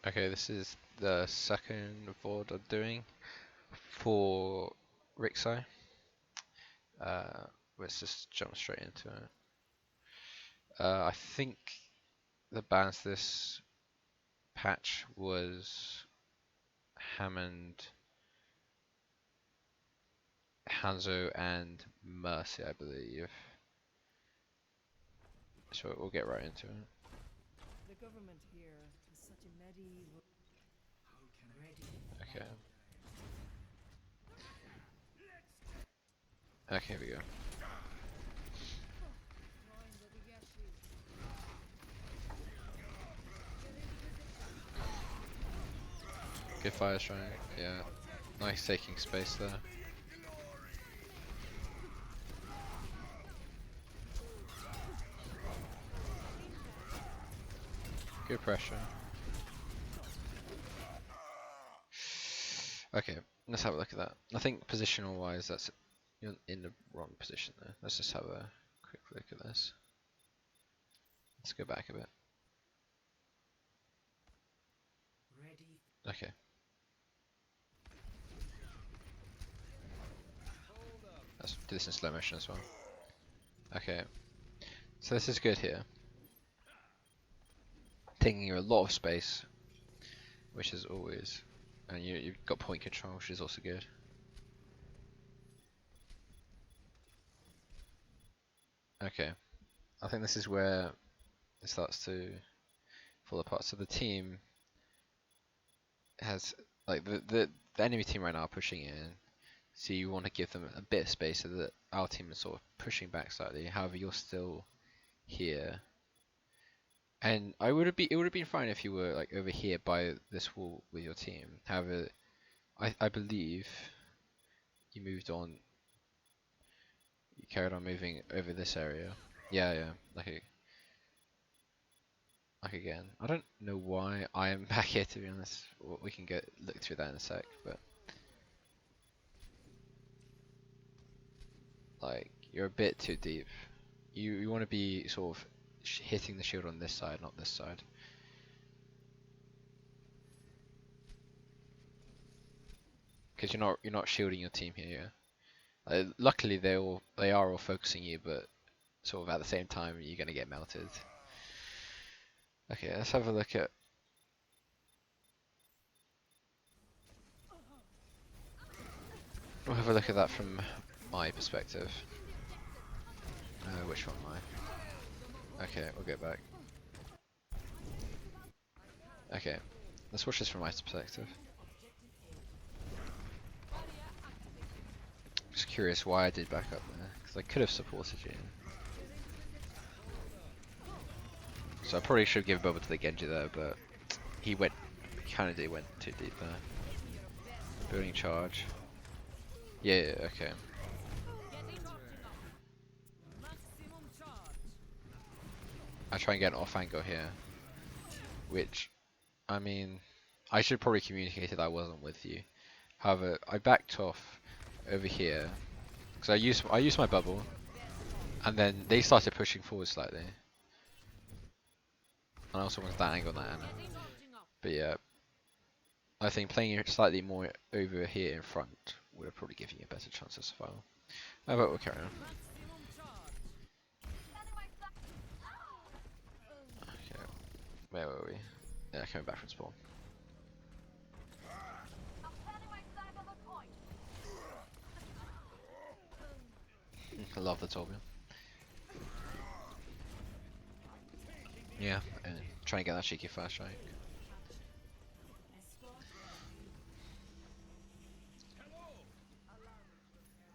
Okay, this is the second VOD I'm doing for Rixai. Let's just jump straight into it. I think the bans this patch was Hammond, Hanzo, and Mercy, I believe. So we'll get right into it. The government here is such a medieval. Okay. Okay, here we go. Good fire strike, yeah. Nice taking space there. Good pressure. Okay, let's have a look at that. I think positional wise, you're in the wrong position there. Let's just have a quick look at this. Let's go back a bit. Okay. Let's do this in slow motion as well. Okay. So this is good here. Taking you a lot of space, which is always, and you've got point control, which is also good. Okay. I think this is where it starts to fall apart. So the team has, like, the enemy team right now are pushing in. So you want to give them a bit of space so that our team is sort of pushing back slightly. However, you're still here. And it would have been fine if you were like over here by this wall with your team. However, I believe you moved on. You carried on moving over this area. Yeah, yeah. Like again. I don't know why I am back here, to be honest. We can look through that in a sec, but like you're a bit too deep. You want to be sort of hitting the shield on this side, not this side. Because you're not shielding your team here. Yeah? Luckily they are all focusing you, but sort of at the same time you're gonna get melted. Okay, let's have a look at. We'll have a look at that from my perspective. Which one am I? Okay, we'll get back. Okay, let's watch this from my perspective. Just curious why I did back up there, because I could have supported you. So I probably should give bubble to the Genji there, but he went too deep there. Building charge. Yeah, okay. I try and get an off angle here, which, I mean, I should probably communicate that I wasn't with you. However, I backed off over here because I used my bubble, and then they started pushing forward slightly. And I also wanted that angle on that Anna. But yeah, I think playing it slightly more over here in front would have probably given you a better chance of survival. How about we'll carry on? Okay, where were we? Yeah, coming back from spawn. I love the Torbjorn. Yeah, and trying to get that cheeky flash strike.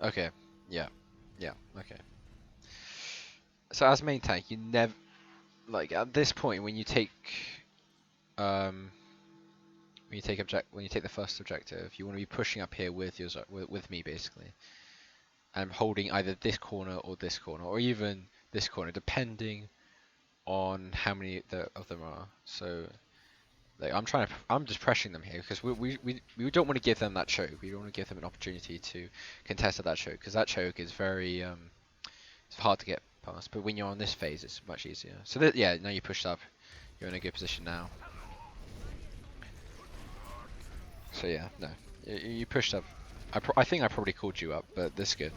Okay, yeah, okay. So as main tank, you never, like at this point when you take um when you take the first objective, you want to be pushing up here with with me basically. And holding either this corner or even this corner, depending on how many of them are. So like I'm just pressuring them here because we don't want to give them that choke. We don't want to give them an opportunity to contest at that choke because that choke is very it's hard to get past. But when you're on this phase, it's much easier. So yeah, now you pushed up. You're in a good position now. So yeah, no, you pushed up. I think I probably called you up, but this is good.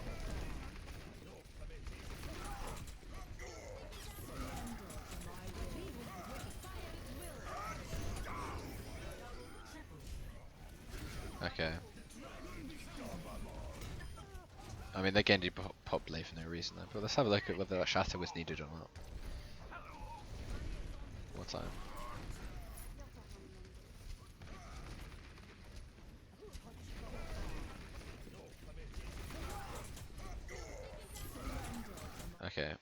Okay. I mean, they Genji pop blade for no reason though, but let's have a look at whether that shatter was needed or not. What time? Okay.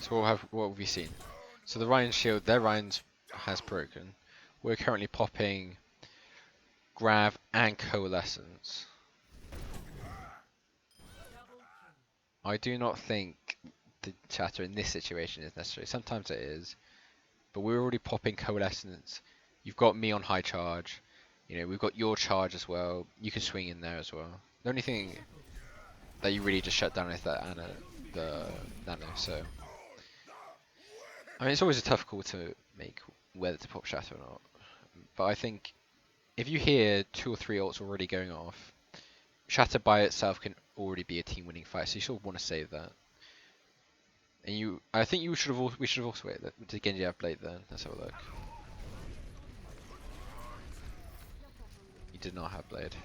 So what have we seen? So the Ryan's shield, their Ryan's has broken. We're currently popping Grav and Coalescence. I do not think the chatter in this situation is necessary. Sometimes it is, but we're already popping Coalescence. You've got me on high charge. You know, we've got your charge as well. You can swing in there as well. The only thing that you really just shut down is that the nano. So, I mean, it's always a tough call to make whether to pop shatter or not. But I think if you hear 2 or 3 ults already going off, shatter by itself can already be a team-winning fight. So you sort of want to save that. And I think we should have also waited. Did Genji have blade then? Let's have a look. He did not have blade.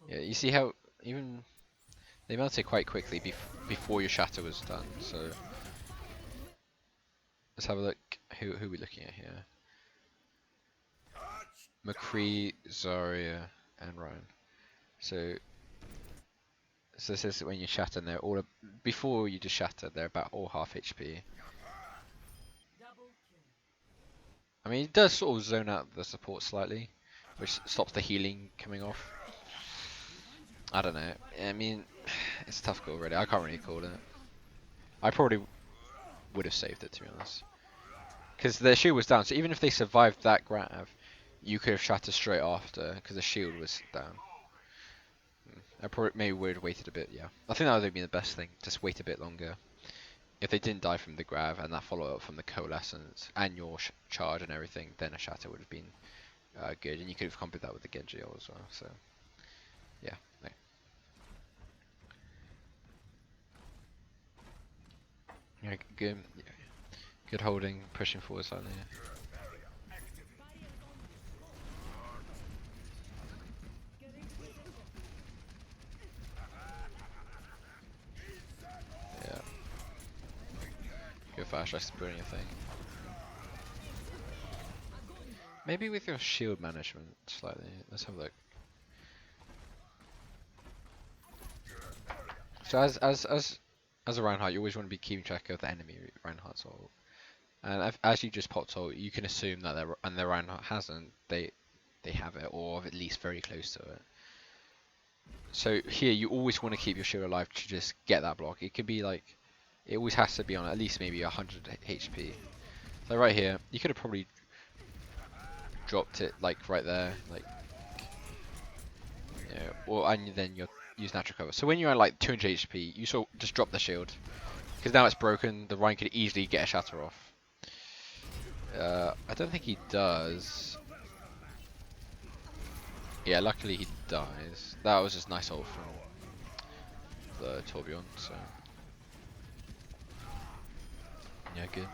Yeah, you see how even they melted quite quickly before your shatter was done. So let's have a look. Who are we looking at here? McCree, Zarya, and Ryan. So this is when you shatter, and they're all before you just shatter. They're about all half HP. I mean, it does sort of zone out the support slightly, which stops the healing coming off. I don't know. I mean, it's a tough call, really. I can't really call it. I probably would have saved it, to be honest. Because their shield was down, so even if they survived that grab, you could have shattered straight after, because the shield was down. I probably maybe would have waited a bit, yeah. I think that would have been the best thing, just wait a bit longer. If they didn't die from the grab and that follow-up from the coalescence and your charge and everything, then a shatter would have been good, and you could have comboed that with the Genji ult as well, so yeah. No. Yeah, good, yeah. Good holding, pushing forward slightly. Yeah. Good flash, that's doing your thing. Maybe with your shield management slightly. Let's have a look. So as a Reinhardt, you always want to be keeping track of the enemy Reinhardt's ult. And as you just popped ult, you can assume that their Reinhardt hasn't. They have it, or at least very close to it. So here, you always want to keep your shield alive to just get that block. It could be like, it always has to be on at least maybe 100 HP. So right here, you could have probably dropped it like right there, like, yeah, or and then you use natural cover. So when you're at like 200 HP, you sort of just drop the shield, because now it's broken. The Ryan could easily get a shatter off. I don't think he does. Yeah, luckily he dies. That was just nice ult from the Torbjorn. So yeah, good.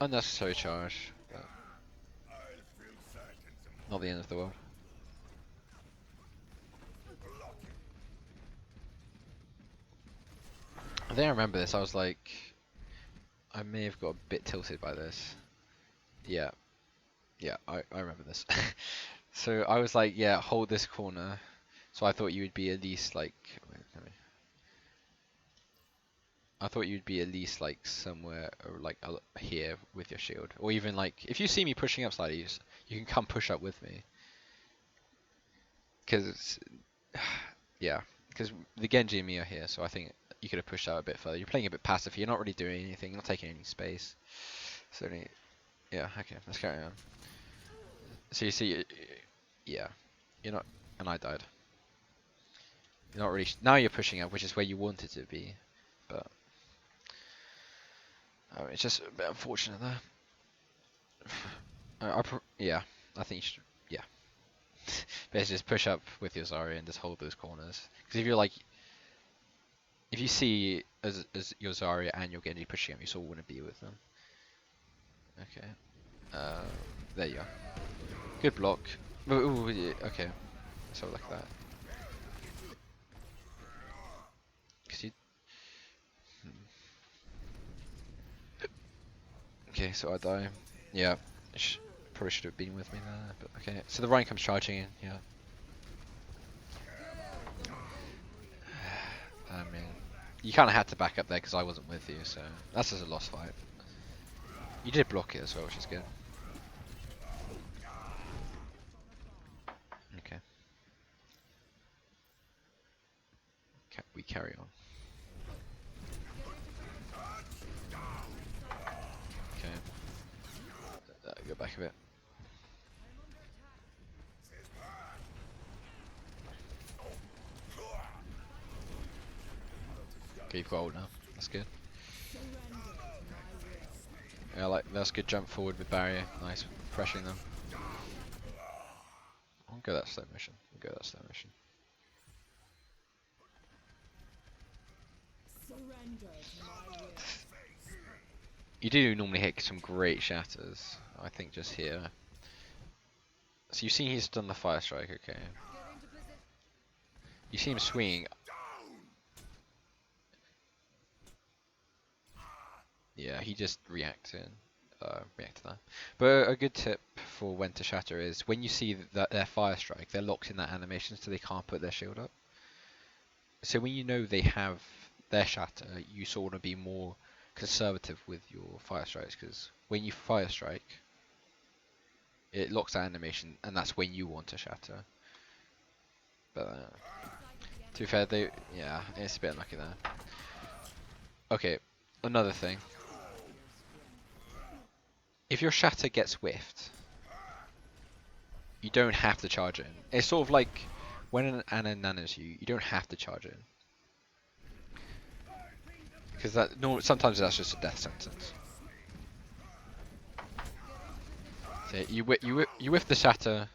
Unnecessary charge, but not the end of the world. I think I remember this. I was like, I may have got a bit tilted by this. Yeah, yeah, I remember this. So I was like, yeah, hold this corner. So I thought you would be at least like, wait, I thought you'd be at least like somewhere or like here with your shield, or even like if you see me pushing up slightly, you can come push up with me. Because yeah, because the Genji and me are here, so I think you could have pushed out a bit further. You're playing a bit passive. You're not really doing anything. You're not taking any space. So yeah, okay, let's carry on. So you see, yeah, you're not, and I died. You're not really. Now you're pushing up, which is where you wanted to be, but it's just a bit unfortunate there. Yeah, I think you should. Yeah, basically just push up with your Zarya and just hold those corners. Because if you're like, if you see as your Zarya and your Genji pushing up, you sort of want to be with them. Okay. There you are. Good block. Ooh, yeah, okay. So like that. 'Cause you. Okay, so I die. Yeah. Probably should have been with me there, but okay. So the Ryan comes charging in. Yeah. I mean, you kind of had to back up there because I wasn't with you, so that's just a lost fight. You did block it as well, which is good. Okay. We carry on. Okay. Go back a bit. Okay, you've got ult now. That's good. Yeah, that's good jump forward with barrier. Nice, pressuring them. I'll go that slow motion. You do normally hit some great shatters. I think just here. So you've seen he's done the fire strike. Okay. You see him swinging. Yeah, he just reacted to that. But a good tip for when to shatter is when you see that their fire strike, they're locked in that animation so they can't put their shield up. So when you know they have their shatter, you sort of be more conservative with your fire strikes because when you fire strike, it locks that animation and that's when you want to shatter. But to be fair, yeah, it's a bit unlucky there. Okay, another thing. If your shatter gets whiffed, you don't have to charge it in. It's sort of like when an Ana nanos you, you don't have to charge it in. Because sometimes that's just a death sentence. So you whiff the shatter,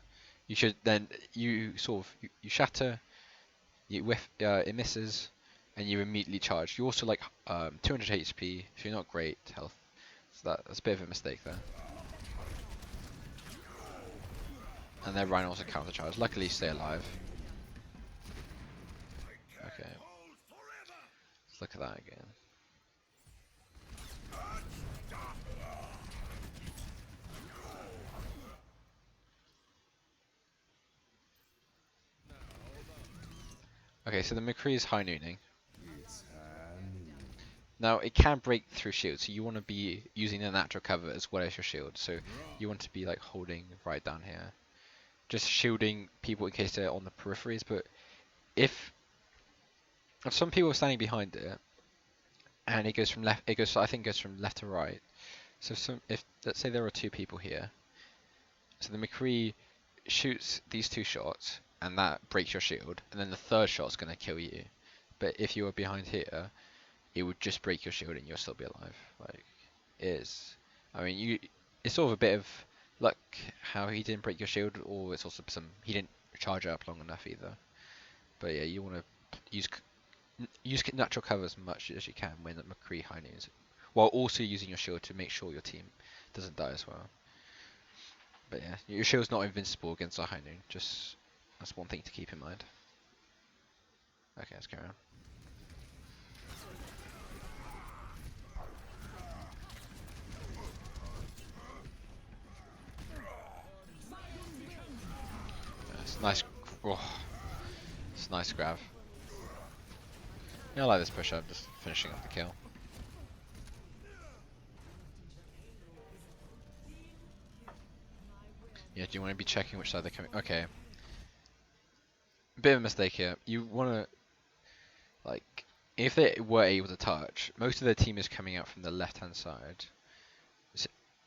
you should then you sort of you shatter, you whiff it misses, and you immediately charge. You also like 200 HP, so you're not great health. So that's a bit of a mistake there. And then Ryan also counter charge. Luckily, you stay alive. Okay. Let's look at that again. Okay, so the McCree is high nooning. Now it can break through shield, so you want to be using the natural cover as well as your shield. So you want to be like holding right down here, just shielding people in case they're on the peripheries. But if some people are standing behind it, and it goes from left, I think it goes from left to right. So if let's say there are two people here, so the McCree shoots these two shots, and that breaks your shield, and then the third shot's gonna kill you. But if you were behind here, it would just break your shield and you'll still be alive. Like, it is. I mean, it's sort of a bit of luck how he didn't break your shield, or it's also he didn't charge it up long enough either. But yeah, you want to use natural cover as much as you can when McCree high noons, while also using your shield to make sure your team doesn't die as well. But yeah, your shield's not invincible against a high noon. Just that's one thing to keep in mind. Okay, let's carry on. It's nice. Oh, it's nice grab. Yeah, I like this push up, just finishing off the kill. Yeah, do you want to be checking which side they're coming? Okay. Bit of a mistake here. You want to, like, if they were able to touch, most of their team is coming out from the left-hand side.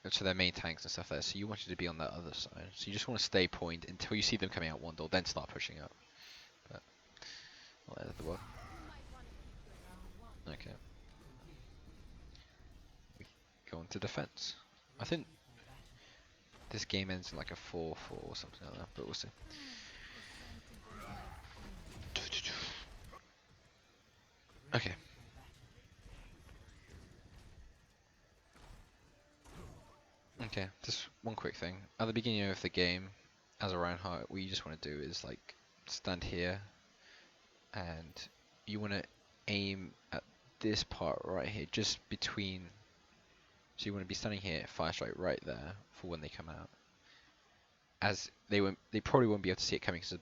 So their main tanks and stuff there, so you wanted to be on that other side. So you just want to stay point until you see them coming out one door, then start pushing up. But I'll edit the word. Okay. We go on to defense. I think this game ends in like a 4-4 or something like that, but we'll see. Okay. Okay, just one quick thing. At the beginning of the game, as a Reinhardt, what you just want to do is like stand here, and you want to aim at this part right here, just between. So you want to be standing here, fire strike right there for when they come out. As they probably won't be able to see it coming because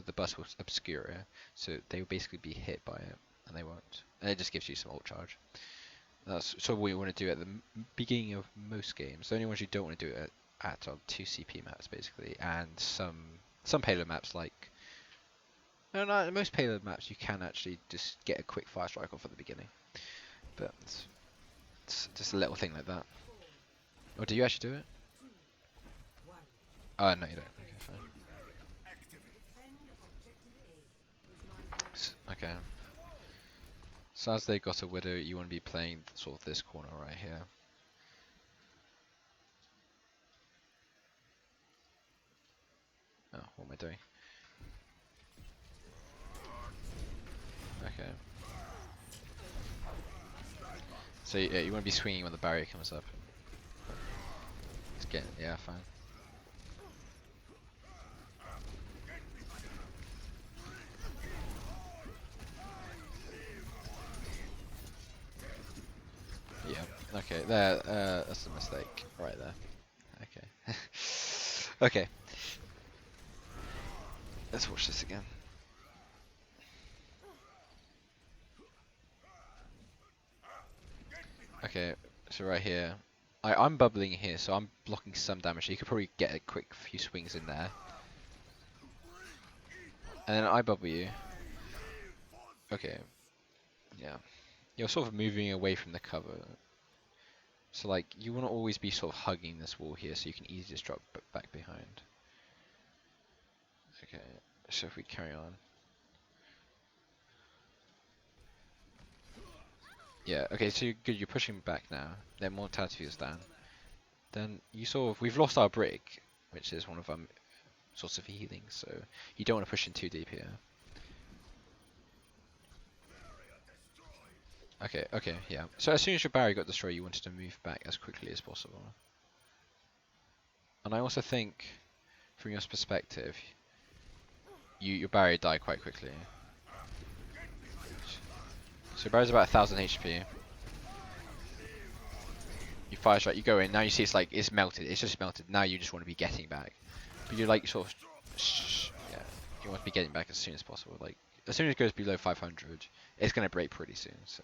the bus will obscure it, so they will basically be hit by it, and they won't. And it just gives you some ult charge. That's so what you want to do at the beginning of most games. The only ones you don't want to do it at are 2 CP maps basically, and some payload maps like. No, most payload maps you can actually just get a quick fire strike off at the beginning, but it's just a little thing like that. Or do you actually do it? Oh no, you don't. Okay, fine. Okay. So as they got a widow, you want to be playing sort of this corner right here. Oh, what am I doing? Okay. So yeah, you want to be swinging when the barrier comes up. It's getting, yeah, fine. Yeah. Okay. There. That's a mistake. Right there. Okay. Okay. Let's watch this again. Okay. So right here, I'm bubbling here, so I'm blocking some damage. So you could probably get a quick few swings in there, and then I bubble you. Okay. Yeah. You're sort of moving away from the cover. So like you want to always be sort of hugging this wall here, so you can easily just drop back behind. Okay, so if we carry on. Yeah, okay, so you're good, you're pushing back now. Then mortality is down. Then you sort of, we've lost our brick, which is one of sorts of healing, so you don't want to push in too deep here. Okay, yeah. So as soon as your barrier got destroyed, you wanted to move back as quickly as possible. And I also think, from your perspective, your barrier died quite quickly. So your barrier's about 1000 HP. You fire strike, you go in, now you see it's melted, it's just melted, now you just want to be getting back. But you're like sort of, yeah, you want to be getting back as soon as possible. Like, as soon as it goes below 500, it's going to break pretty soon, so.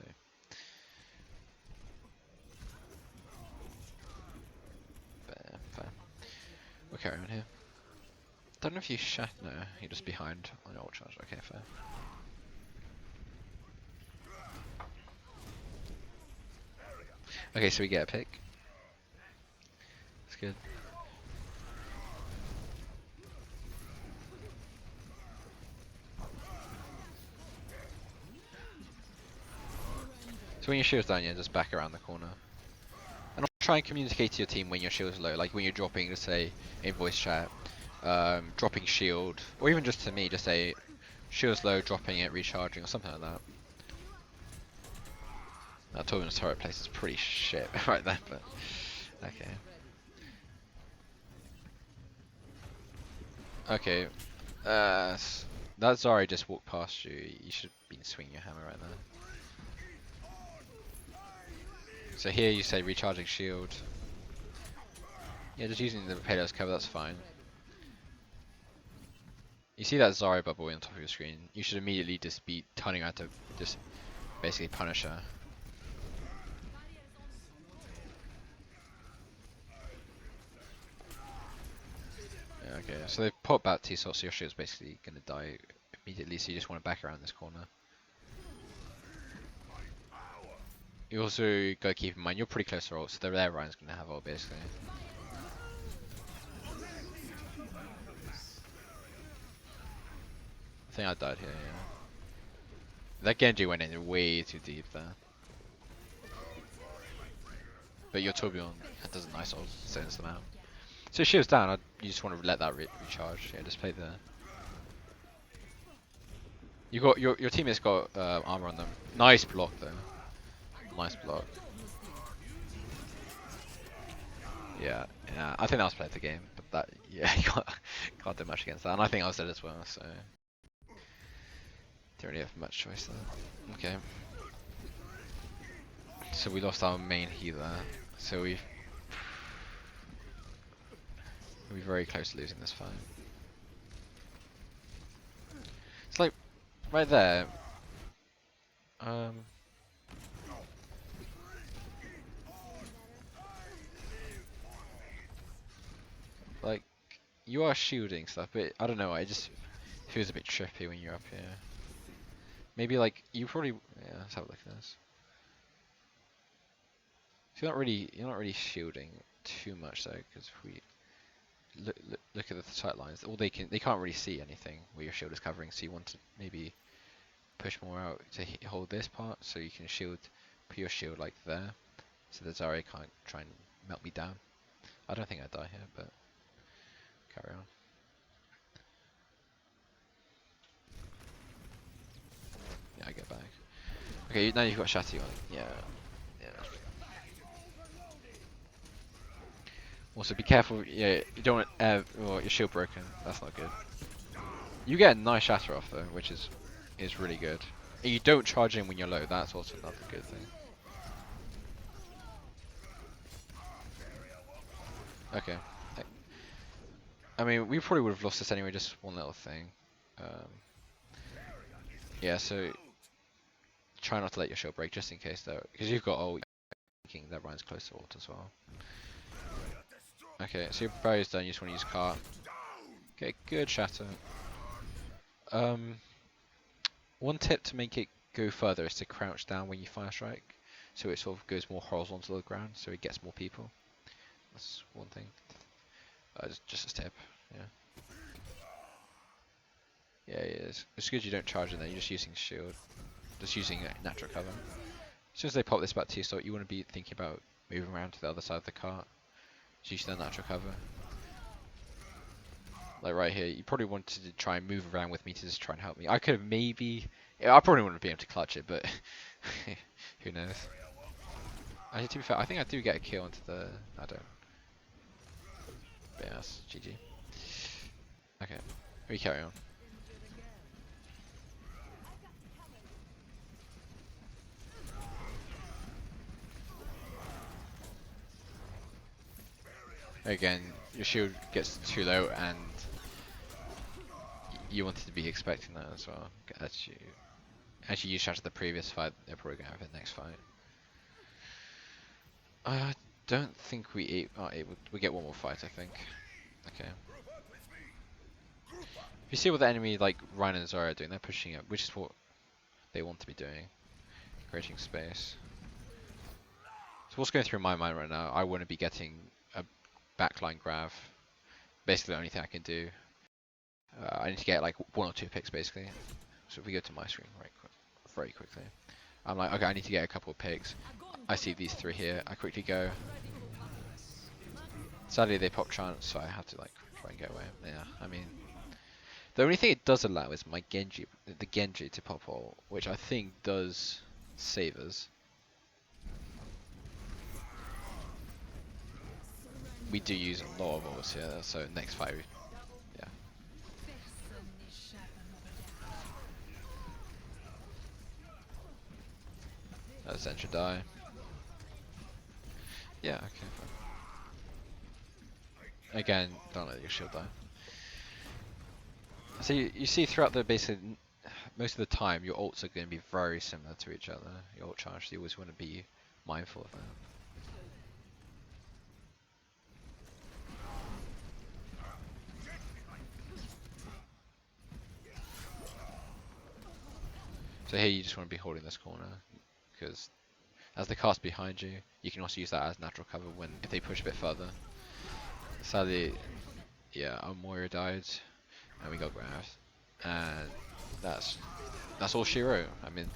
But yeah, fine. We'll carry on here. Don't know if you no, you're just behind on your ult charge, okay, fair. Okay, so we get a pick. That's good. So when your shield's down, yeah, just back around the corner. And try and communicate to your team when your shield's low, like when you're dropping, let's say, in voice chat, dropping shield, or even just to me, just say, shield's low, dropping it, recharging, or something like that. That Torben's turret place is pretty shit right there, but okay. Okay, that Zari just walked past you. You should have been swinging your hammer right there. So here you say recharging shield. Yeah, just using the payload as cover, that's fine. You see that Zari bubble on top of your screen, you should immediately just be turning around to just basically punish her. Yeah, okay, so they've popped back T-Salt, so your shield's basically going to die immediately, so you just want to back around this corner. You also got to keep in mind, you're pretty close to ult, so their Ryan's going to have ult basically. I think I died here, yeah. That Genji went in way too deep there. But your Torbjorn does a nice ult, sends them out. So shield's down, you just want to let that recharge. Yeah, just play the... You got your teammates got armor on them. Nice block though. Nice block. Yeah, yeah. I think that was played the game, but that you can't do much against that. And I think I was dead as well, so don't really have much choice there. Okay. So we lost our main healer. So we're very close to losing this fight. It's like right there. Like you are shielding stuff, but I don't know. It just feels a bit trippy when you're up here. Maybe like you probably yeah. Let's have a look at this. So you're not really shielding too much though, because if we look at the sight lines, they can't really see anything where your shield is covering. So you want to maybe push more out to hold this part, so you can put your shield like there, so that Zarya can't try and melt me down. I don't think I die here, but carry on. Yeah, I get back. Okay, now you've got Shatty on. Yeah, yeah. Also, be careful. Yeah, you don't want your shield broken. That's not good. You get a nice shatter off though, which is really good. And you don't charge in when you're low. That's also another good thing. Okay. I mean, we probably would have lost this anyway. Just one little thing. Yeah. So try not to let your shield break, just in case though, because you've got ult. Thinking that Ryan's close to ult as well. Okay, so your barrier's done. You just want to use cart. Okay, good shatter. One tip to make it go further is to crouch down when you fire strike, so it sort of goes more horizontal to the ground, so it gets more people. That's one thing. Just a tip. Yeah. Yeah, it's good you don't charge in there. You're just using shield, just using natural cover. As soon as they pop this back to your start, you want to be thinking about moving around to the other side of the cart. Just using the natural cover. Like right here, you probably wanted to try and move around with me to just try and help me. I could have maybe... Yeah, I probably wouldn't be able to clutch it, but who knows. Actually, to be fair, I think I do get a kill onto the... I don't. But yeah, that's GG. Okay, we carry on. Again, your shield gets too low and you wanted to be expecting that as well. As you shot at the previous fight, they're probably going to have it next fight. I don't think we are able. We get one more fight, I think. Okay. If you see what the enemy like Ryan and Zarya are doing, they're pushing up, which is what they want to be doing, creating space. So what's going through my mind right now? I want to be getting a backline grab. Basically, the only thing I can do. I need to get like 1 or 2 picks basically. So if we go to my screen very quickly, I'm like, okay, I need to get a couple of picks. I see these 3 here. I quickly go. Sadly, they pop chance, so I have to like try and get away. Yeah, I mean, the only thing it does allow is my Genji, the Genji to pop ult, which I think does save us. We do use a lot of ults here, so next fight, yeah. Zen should die. Yeah, okay, fine. Again, don't let your shield die. So you see throughout the basically most of the time your ults are going to be very similar to each other. Your ult charge, so you always want to be mindful of that. So here you just want to be holding this corner, because as the cast behind you, you can also use that as natural cover if they push a bit further. Sadly, yeah, our Moira died, and we got grabbed, and That's all she wrote. I mean,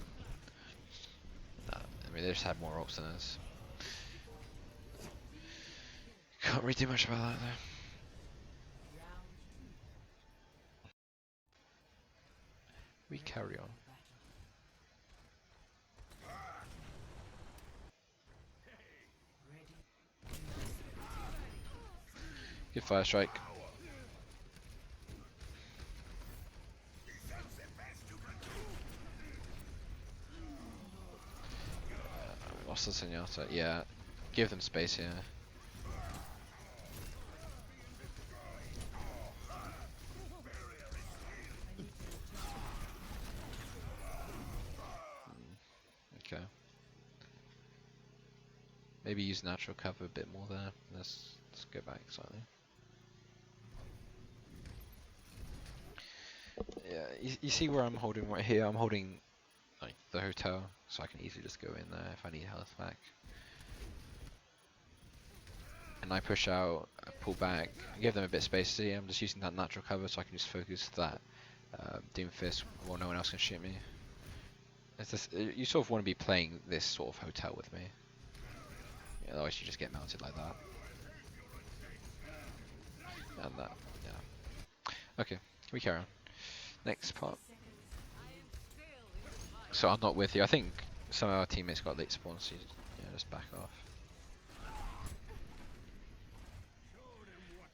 they just had more ults than us. Can't really do much about that though. We carry on. Good fire strike. Lost the Zenyatta. Yeah. Give them space here. Okay. Maybe use natural cover a bit more there. Let's go back slightly. Yeah, you see where I'm holding right here? I'm holding like the hotel, so I can easily just go in there if I need health back. And I push out, I pull back, I give them a bit of space. See, I'm just using that natural cover so I can just focus that Doomfist while no one else can shoot me. It's just, you sort of want to be playing this sort of hotel with me. Yeah, otherwise you just get mounted like that. And that, yeah. Okay, we carry on. Next part. So I'm not with you. I think some of our teammates got late spawns, so yeah, just back off.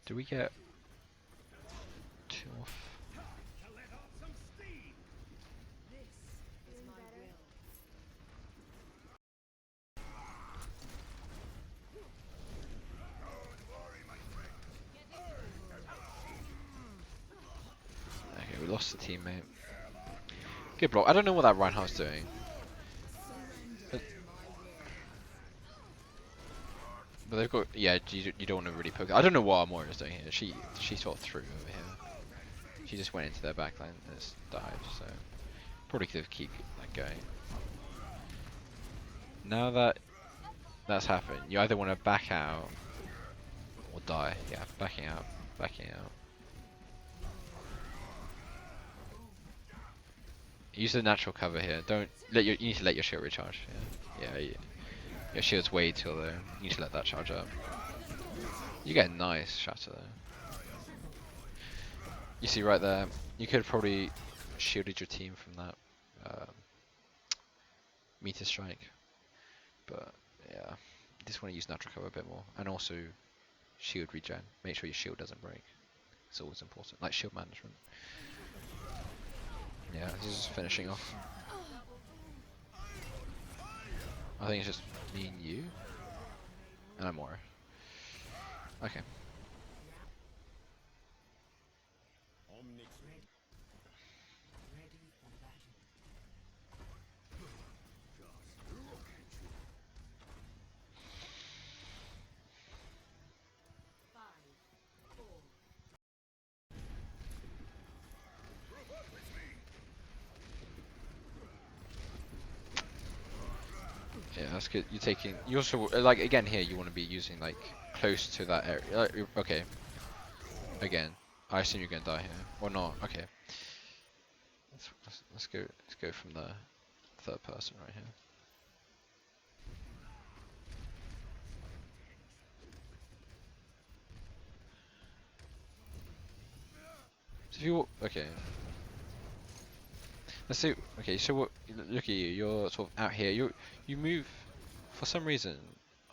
Do we get 2 off? Okay, we lost the teammate. Good block. I don't know what that Reinhardt's doing. But they've got, yeah, you don't want to really poke. I don't know what Amora is doing here. She sort of threw over here. She just went into their backline and just died, so probably could have kept like going. Now that that's happened, you either want to back out or die. Yeah, backing out, backing out. Use the natural cover here. Don't let you need to let your shield recharge. Yeah, your shield's way too low. You need to let that charge up. You get a nice shatter there. You see right there, you could have probably shielded your team from that meter strike. But yeah, you just want to use natural cover a bit more. And also shield regen. Make sure your shield doesn't break. It's always important. Like shield management. Yeah, this is finishing off. I think it's just me and you. And I'm more. Okay. Yeah, that's good. You're taking. You also like again here. You want to be using like close to that area. Okay. Again, I assume you're gonna die here or not. Okay. Let's go. Let's go from the third person right here. So if you okay. Let's see. Okay, so what? Look at you. You're sort of out here. You move. For some reason,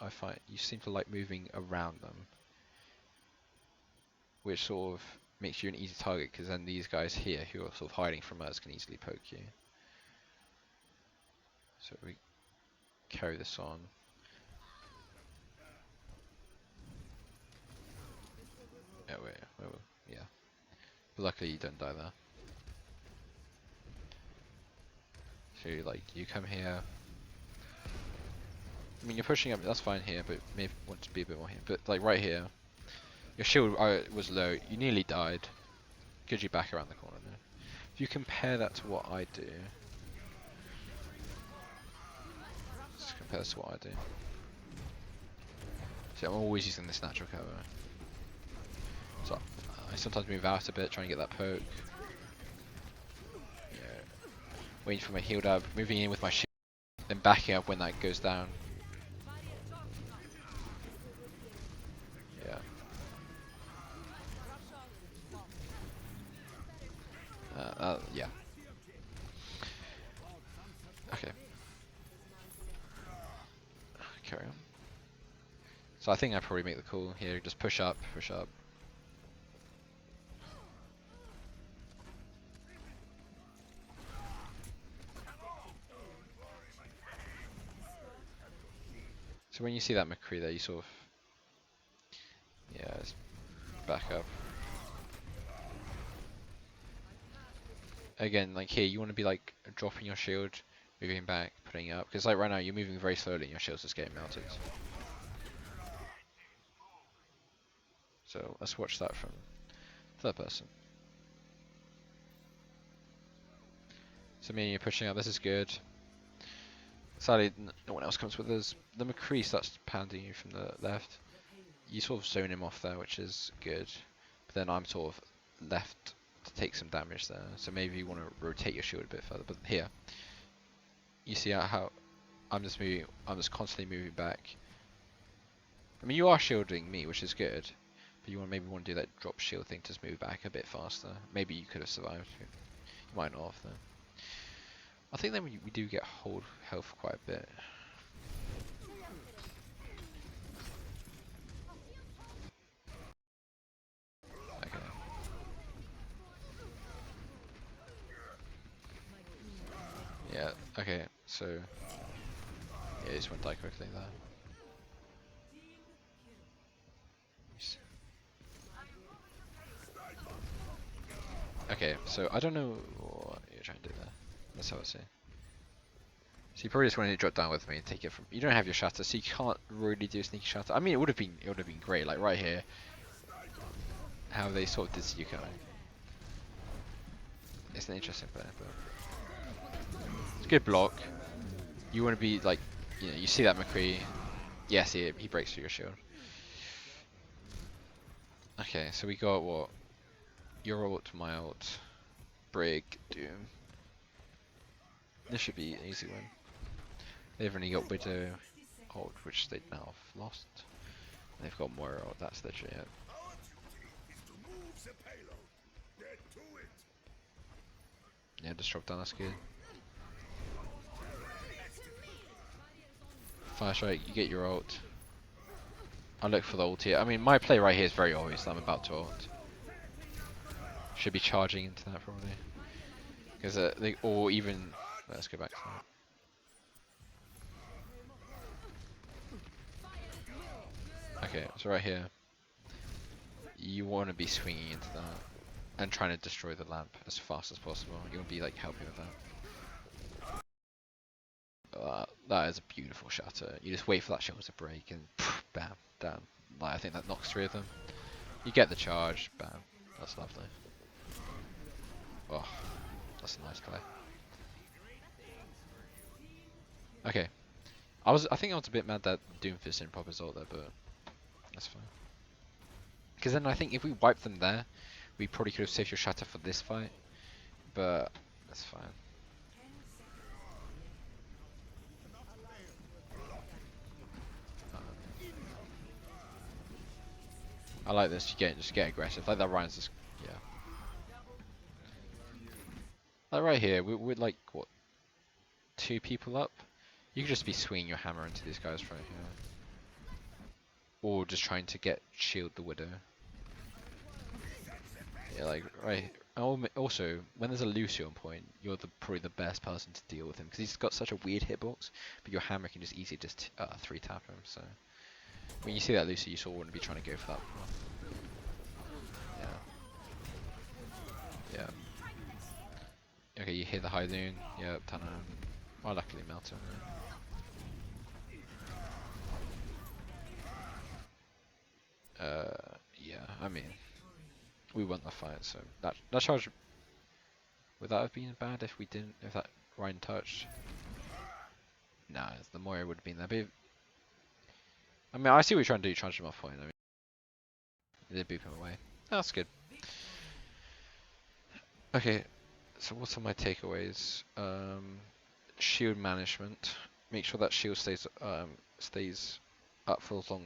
I find you seem to like moving around them, which sort of makes you an easy target. Because then these guys here, who are sort of hiding from us, can easily poke you. So we carry this on. Yeah, yeah. But luckily, you don't die there. So like you come here. I mean, you're pushing up. That's fine here, but maybe want to be a bit more here. But like right here, your shield was low. You nearly died. Gives you back around the corner there. If you compare that to what I do, let's compare this to what I do. See, I'm always using this natural cover. So I sometimes move out a bit, trying to get that poke. Yeah, waiting for my healed up, moving in with my shield, then backing up when that goes down. Yeah. Yeah. Okay. Carry on. So I think I probably make the call here. Just push up, push up. So when you see that McCree there, you sort of, yeah, just back up. Again, like here, you want to be like dropping your shield, moving back, putting it up, because like right now you're moving very slowly and your shield's just getting melted. So let's watch that from third person. So me and you pushing up, this is good. Sadly, no one else comes with us. The McCree starts pounding you from the left. You sort of zone him off there, which is good. But then I'm sort of left to take some damage there. So maybe you want to rotate your shield a bit further. But here, you see how I'm just moving. I'm just constantly moving back. I mean, you are shielding me, which is good. But you maybe want to do that drop shield thing to just move back a bit faster. Maybe you could have survived. You might not have though. I think then we do get hold health quite a bit. Okay. Yeah, okay, so yeah, this won't die quickly there. Okay, so I don't know what you're trying to do there. Let's have a see. So you probably just wanted to drop down with me and take it from. You don't have your shatter, so you can't really do a sneaky shatter. I mean, it would have been great, like right here. How they sort of did see you coming. It's an interesting play, but it's a good block. You want to be like, you see that McCree. Yes, he breaks through your shield. Okay, so we got what? Your ult, my ult, Brig, Doom. This should be an easy win. They've only got Widow ult, which they now have lost. And they've got Moira ult, that's literally it. Yeah, just drop down, that's good. Flashlight, you get your ult. I look for the ult here. I mean, my play right here is very obvious that I'm about to ult. Should be charging into that probably. Because or even, let's go back to that. Okay, so right here, you want to be swinging into that and trying to destroy the lamp as fast as possible. You want to be like helping with that. That is a beautiful shatter. You just wait for that shield to break and poof, bam, down. Like, I think that knocks 3 of them. You get the charge, bam. That's lovely. Oh, that's a nice play. Okay, I think I was a bit mad that Doomfist didn't pop his ult there, but that's fine. Because then I think if we wiped them there, we probably could have saved your shatter for this fight, but that's fine. I like this. Just get aggressive. Like that Ryan's just, yeah. Like right here, we're like what, 2 people up. You could just be swinging your hammer into these guys right here, or just trying to shield the Widow. Yeah, like right. Also, when there's a Lucio on point, you're probably the best person to deal with him because he's got such a weird hitbox. But your hammer can just easily just 3-tap him. So when you see that Lucio, you sort of want to be trying to go for that. Yeah. Yeah. Okay, you hit the High Noon. Yeah, Tana. Well, luckily Melton. Yeah. I mean, we won the fight, so that charge, would that have been bad if that Ryan touched? Nah, the Moira would have been there. But I mean, I see what you're trying to do. Charge him off point. I mean, they did boop him away. That's good. Okay, So what are my takeaways? Shield management. Make sure that shield stays up for as long,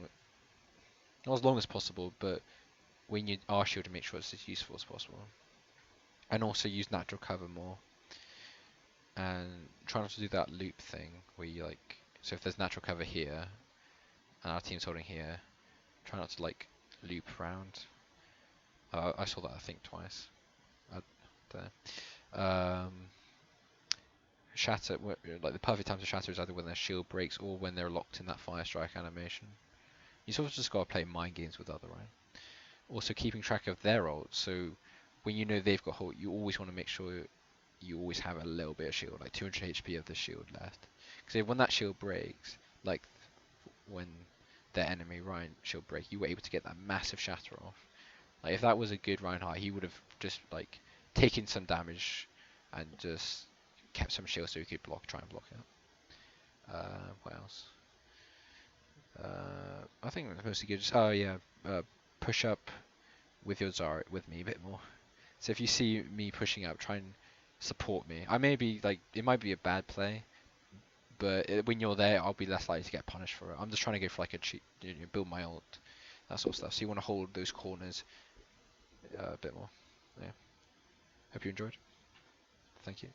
not as long as possible, but when you are shielding, make sure it's as useful as possible. And also use natural cover more. And try not to do that loop thing where you like. So if there's natural cover here, and our team's holding here, try not to like loop around. I saw that I think twice. There. Shatter, like the perfect time to shatter is either when their shield breaks or when they're locked in that fire strike animation. You sort of just gotta play mind games with other, right? Also keeping track of their ult, so when you know they've got ult, you always want to make sure you always have a little bit of shield, like 200 HP of the shield left. Because when that shield breaks, like when their enemy Ryan shield break, you were able to get that massive shatter off. Like if that was a good Reinhardt, he would have just like taken some damage and just kept some shield so he could try and block it. What else? I think that's mostly good. Oh yeah, push up with your Zara with me a bit more. So if you see me pushing up, try and support me. I may be like, it might be a bad play, but when you're there, I'll be less likely to get punished for it. I'm just trying to go for like a cheat, build my ult, that sort of stuff. So you want to hold those corners a bit more. Yeah. Hope you enjoyed. Thank you.